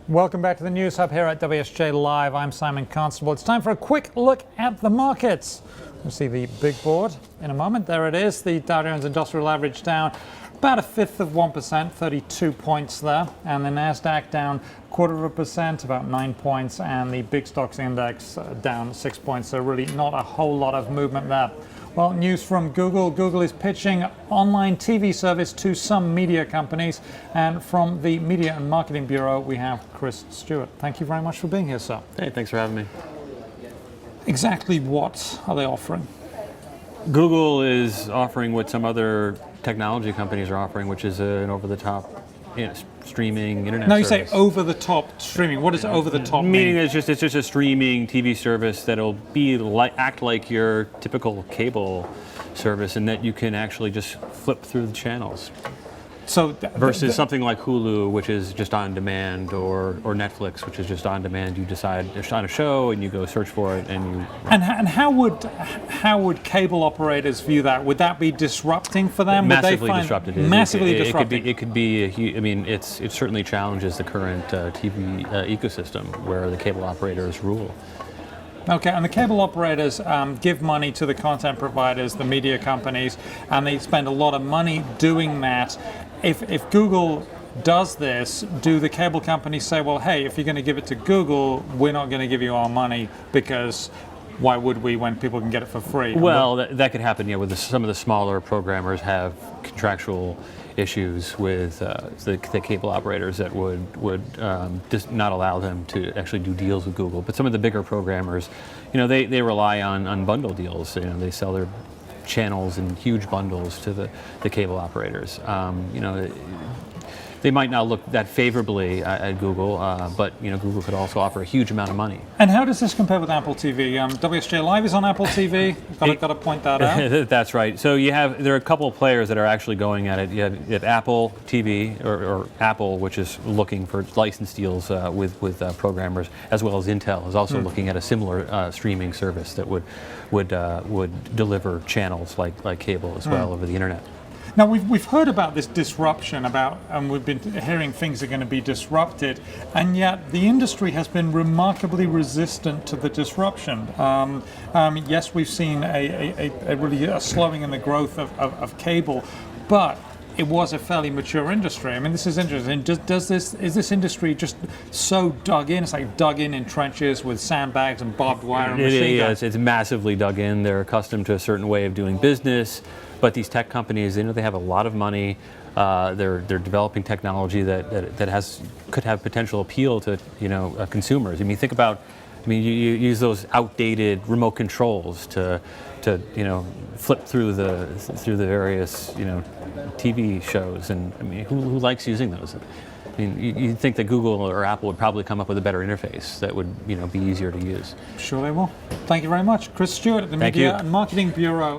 Welcome back to the News Hub here at WSJ Live. I'm Simon Constable. It's time for a quick look at the markets. We'll see the big board in a moment. There it is. The Dow Jones Industrial Average down about 1/5%, 32 points there. And the NASDAQ down 1/4%, about 9 points. And the big stocks index down 6 points. So really not a whole lot of movement there. Well, news from Google. Google is pitching online TV service to some media companies. And from the Media and Marketing Bureau, we have Chris Stewart. Thank you very much for being here, sir. Hey, thanks for having me. Exactly what are they offering? Google is offering what some other technology companies are offering, which is an over-the-top streaming internet No, you service. say over-the-top streaming. What does over-the-top mean? Meaning it's just a streaming TV service that'll act like your typical cable service, and that you can actually just flip through the channels. So versus something like Hulu, which is just on demand, or Netflix, which is just on demand. You decide it's on a show and you go search for it, and you. And how would cable operators view that? Would that be disrupting for them? Massively disrupted. Massively disrupting. It could be a huge. I mean, it certainly challenges the current TV ecosystem where the cable operators rule. Okay, and the cable operators give money to the content providers, the media companies, and they spend a lot of money doing that. If Google does this, do the cable companies say, well, hey, if you're going to give it to Google, we're not going to give you our money, because why would we when people can get it for free? Well, that could happen, yeah, with some of the smaller programmers have contractual issues with the cable operators that would just not allow them to actually do deals with Google. But some of the bigger programmers, they rely on bundle deals. They sell their channels in huge bundles to the cable operators. They might not look that favorably at Google, but Google could also offer a huge amount of money. And how does this compare with Apple TV? WSJ Live is on Apple TV. Got to point that out. That's right. So there are a couple of players that are actually going at it. You have Apple TV, or Apple, which is looking for license deals with programmers, as well as Intel is also looking at a similar streaming service that would deliver channels like cable as well over the internet. Now, we've heard about this disruption, and we've been hearing things are going to be disrupted, and yet the industry has been remarkably resistant to the disruption. Yes, we've seen a slowing in the growth of cable, but it was a fairly mature industry. I mean, this is interesting. Is this industry just so dug in? It's like dug in trenches with sandbags and barbed wire and machine guns. It's massively dug in. They're accustomed to a certain way of doing business. But these tech companies, they have a lot of money. They're developing technology that could have potential appeal to consumers. I mean, think about. You use those outdated remote controls to flip through the various TV shows, and I mean, who likes using those? I mean, you'd think that Google or Apple would probably come up with a better interface that would be easier to use. Sure they will. Thank you very much, Chris Stewart at the Media and Marketing Bureau.